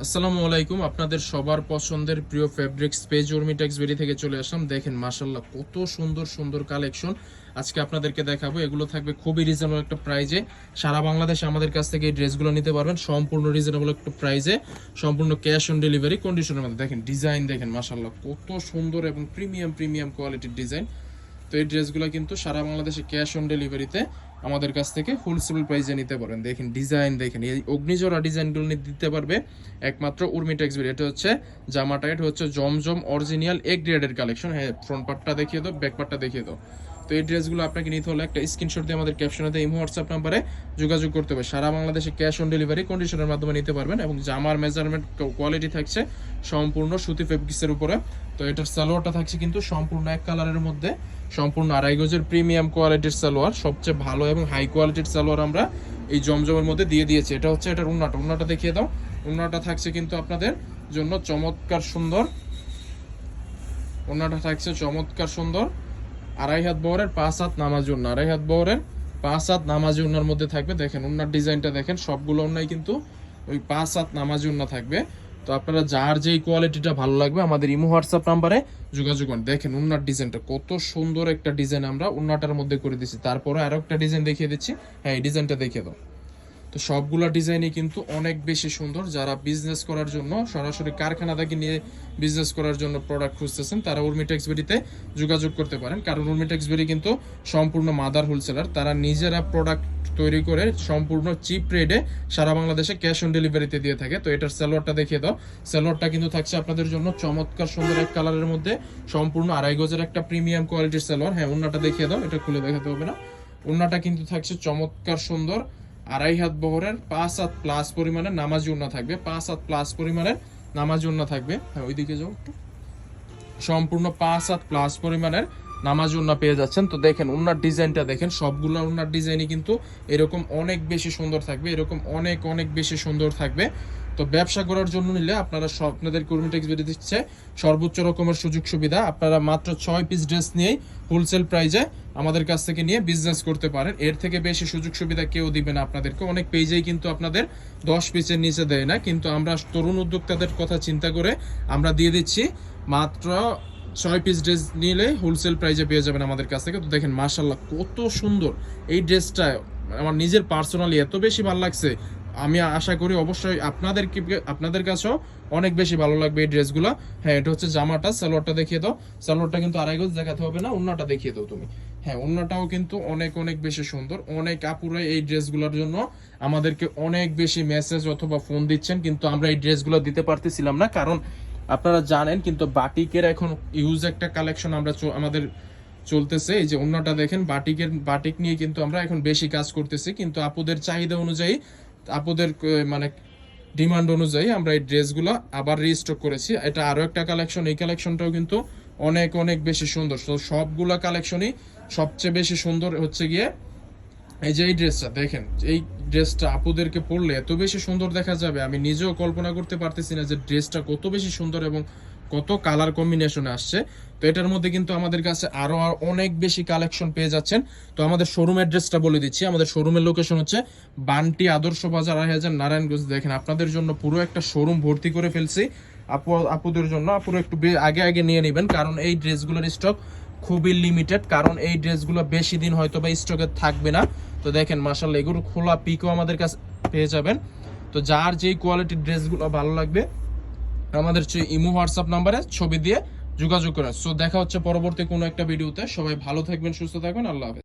আসসালামু আলাইকুম। আপনাদের সবার পছন্দের প্রিয় ফেব্রিক্স পেজ উর্মিটেক্স বেরি থেকে চলে আসলাম। দেখেন মাশাআল্লাহ কত সুন্দর সুন্দর কালেকশন আজকে আপনাদেরকে দেখাবো। এগুলো থাকবে খুবই রিজনেবল একটা প্রাইজে। সারা বাংলাদেশে আমাদের কাছ থেকে এই ড্রেসগুলো নিতে পারবেন সম্পূর্ণ রিজনেবল একটা প্রাইজে, সম্পূর্ণ ক্যাশ অন ডেলিভারি কন্ডিশনের মধ্যে। দেখেন ডিজাইন দেখেন মাশাআল্লাহ কত সুন্দর এবং প্রিমিয়াম কোয়ালিটির ডিজাইন। তো এই ড্রেসগুলো কিন্তু সারা বাংলাদেশে ক্যাশ অন ডেলিভারিতে আমাদের কাছ থেকে হোলসেল প্রাইসে নিতে পারেন। দেখেন ডিজাইন দেখেন, এই অগ্নিজোড়া ডিজাইনগুলো দিতে পারবে একমাত্র উর্মিটেক্স বেরি। এটা হচ্ছে জামাটা, এটা হচ্ছে জমজম অরিজিনাল এ গ্রেডের কালেকশন। হ্যাঁ, ফ্রন্ট পার্টটা দেখিয়ে দাও, ব্যাক পার্টটা দেখিয়ে দাও। তো এই ড্রেসগুলো আপনাকে নিতে হলে একটা স্ক্রিনশট দিয়ে আমাদের ক্যাপশনে ইমো হোয়াটসঅ্যাপ নাম্বারে যোগাযোগ করতে হবে। সারা বাংলাদেশে ক্যাশ অন ডেলিভারি কন্ডিশনের মাধ্যমে নিতে পারবেন এবং জামার মেজারমেন্ট কোয়ালিটি থাকছে সম্পূর্ণ সুতি ফেব্রিক্সের উপরে। তো এটার সালোয়ারটা থাকছে কিন্তু সম্পূর্ণ এক কালারের মধ্যে, সম্পূর্ণ আড়াই গজের প্রিমিয়াম কোয়ালিটির সালোয়ার, সবচেয়ে ভালো এবং হাই কোয়ালিটির সালোয়ার আমরা এই জমজমের মধ্যে দিয়ে দিয়েছি। এটা হচ্ছে এটার উন্নাটা দেখিয়ে দাও। উন্নাটা থাকছে কিন্তু আপনাদের জন্য চমৎকার সুন্দর, উন্নাটা থাকছে চমৎকার সুন্দর আড়াই হাত বহরের 5 হাত নামাজি উন্না, আড়াই হাত বহরের 5 হাত নামাজি উন্নার মধ্যে থাকবে। দেখেন উন্নার ডিজাইনটা দেখেন, সবগুলো উন্নাই কিন্তু ওই 5 হাত নামাজি উন্না থাকবে। তো আপনারা যার যেই কোয়ালিটিটা ভালো লাগবে আমাদের ইমো হোয়াটসঅ্যাপ নাম্বারে যোগাযোগ করুন। দেখেন উন্নার ডিজাইনটা কত সুন্দর একটা ডিজাইন আমরা উন্নাটার মধ্যে করে দিচ্ছি। তারপরে আরো একটা ডিজাইন দেখিয়ে দিচ্ছি। হ্যাঁ, এই ডিজাইনটা দেখিয়ে দাও। তো সবগুলা ডিজাইনই কিন্তু অনেক বেশি সুন্দর। যারা বিজনেস করার জন্য সরাসরি কারখানা থেকে নিয়ে বিজনেস করার জন্য প্রোডাক্ট খুঁজতেছেন তারা উর্মিটেক্স বেরিতে যোগাযোগ করতে পারেন, কারণ উর্মিটেক্স বেরি কিন্তু সম্পূর্ণ মাদার হোলসেলার। তারা নিজেরা প্রোডাক্ট তৈরি করে সম্পূর্ণ চিপ রেটে সারা বাংলাদেশে ক্যাশ অন ডেলিভারিতে দিয়ে থাকে। তো এটার সালোয়ারটা দেখিয়ে দাও। সালোয়ারটা কিন্তু থাকছে আপনাদের জন্য চমৎকার সুন্দর এক কালারের মধ্যে, সম্পূর্ণ আড়াই গজের একটা প্রিমিয়াম কোয়ালিটির সালোয়ার। হ্যাঁ, ওন্নাটা দেখিয়ে দাও, এটা খুলে দেখাতে হবে না। ওন্নাটা কিন্তু থাকছে চমৎকার সুন্দর আড়াই হাত বহরের 5 হাত প্লাস পরিমাণের নামাজি ওন্না থাকবে, 5 হাত প্লাস পরিমাণের নামাজি ওন্না থাকবে। হ্যাঁ, ওইদিকে যাও একটু। সম্পূর্ণ 5 হাত প্লাস পরিমাণের নামাজ ওন্না পেয়ে যাচ্ছেন। তো দেখেন ওন্নার ডিজাইনটা দেখেন, সবগুলো ওন্নার ডিজাইনই কিন্তু এরকম অনেক বেশি সুন্দর থাকবে, এরকম অনেক অনেক বেশি সুন্দর থাকবে। তো ব্যবসা করার জন্য নিলে আপনারা আপনাদের উর্মিটেক্স বেরি দিচ্ছে সর্বোচ্চ রকমের সুযোগ সুবিধা। আপনারা মাত্র 6 পিস ড্রেস নিয়েই হোলসেল প্রাইজে আমাদের কাছ থেকে নিয়ে বিজনেস করতে পারেন। এর থেকে বেশি সুযোগ সুবিধা কেউ দিবে না আপনাদেরকে। অনেক পেজেই কিন্তু আপনাদের 10 পিসের নিচে দেয় না, কিন্তু আমরা তরুণ উদ্যোক্তাদের কথা চিন্তা করে আমরা দিয়ে দিচ্ছি মাত্র 6 পিস ড্রেস নিলে হোলসেল প্রাইজে পেয়ে যাবেন আমাদের কাছ থেকে। তো দেখেন মাশাআল্লাহ কত সুন্দর এই ড্রেসটা, আমার নিজের পার্সোনালি এত বেশি ভালো লাগছে। আমি আশা করি অবশ্যই আপনাদের কাছেও অনেক বেশি ভালো লাগবে এই ড্রেসগুলো। হ্যাঁ, এটা হচ্ছে জামাটা, সালোয়ারটা দেখিয়ে দাও। সালোয়ারটা কিন্তু আড়াই গজ দেখাতে হবে না, ওন্নাটা দেখিয়ে দাও তুমি। হ্যাঁ, ওন্নাটাও কিন্তু অনেক অনেক বেশি সুন্দর। অনেক আপুরা এই ড্রেসগুলোর জন্য আমাদেরকে অনেক বেশি মেসেজ অথবা ফোন দিচ্ছেন, কিন্তু আমরা এই ড্রেসগুলো দিতে পারতেছিলাম না, কারণ আপনারা জানেন কিন্তু বাটিকের এখন ইউজ একটা কালেকশন আমরা আমাদের চলতেছে। এই যে ওন্নাটা দেখেন, বাটিক নিয়ে কিন্তু আমরা এখন বেশি কাজ করতেছি, কিন্তু আপুদের চাহিদা অনুযায়ী, আপুদের মানে ডিমান্ড অনুযায়ী আমরা এই ড্রেসগুলো আবার রিস্টক করেছি। এটা আরো একটা কালেকশন, এই কালেকশনটাও কিন্তু অনেক অনেক বেশি সুন্দর। তো সবগুলা কালেকশনই সবচেয়ে বেশি সুন্দর হচ্ছে গিয়ে এই যে এই ড্রেসটা দেখেন। এই ড্রেসটা আপুদেরকে পরলে এত বেশি সুন্দর দেখা যাবে, আমি নিজেও কল্পনা করতে পারতেছি না যে ড্রেসটা কত বেশি সুন্দর এবং কত কালার কম্বিনেশনে আসছে। তো এটার মধ্যে কিন্তু আমাদের কাছে আরো অনেক বেশি কালেকশন পেয়ে যাচ্ছেন। তো আমাদের শোরুম অ্যাড্রেসটা বলে দিচ্ছি। আমাদের শোরুমের লোকেশন হচ্ছে বান্টি আদর্শ বাজার 2000 নারায়ণগঞ্জ। দেখেন আপনাদের জন্য পুরো একটা শোরুম ভর্তি করে ফেলছি আপুদের জন্য। আপুরা একটু আগে আগে নিয়ে নেবেন, কারণ এই ড্রেসগুলোর স্টক খুবই লিমিটেড, কারণ এই ড্রেসগুলো বেশি দিন হয়তো বা স্টকে থাকবে না। তো দেখেন মাশাআল্লাহ এগুলো খোলা পিকও আমাদের কাছে পেয়ে যাবেন। তো যার যেই কোয়ালিটির ড্রেসগুলো ভালো লাগবে আমাদের ইমো হোয়াটসঅ্যাপ নাম্বারে ছবি দিয়ে যোগাযোগ করেন। সো দেখা হচ্ছে পরবর্তী কোনো একটা ভিডিওতে। সবাই ভালো থাকবেন, সুস্থ থাকবেন, আল্লাহ হাফেজ।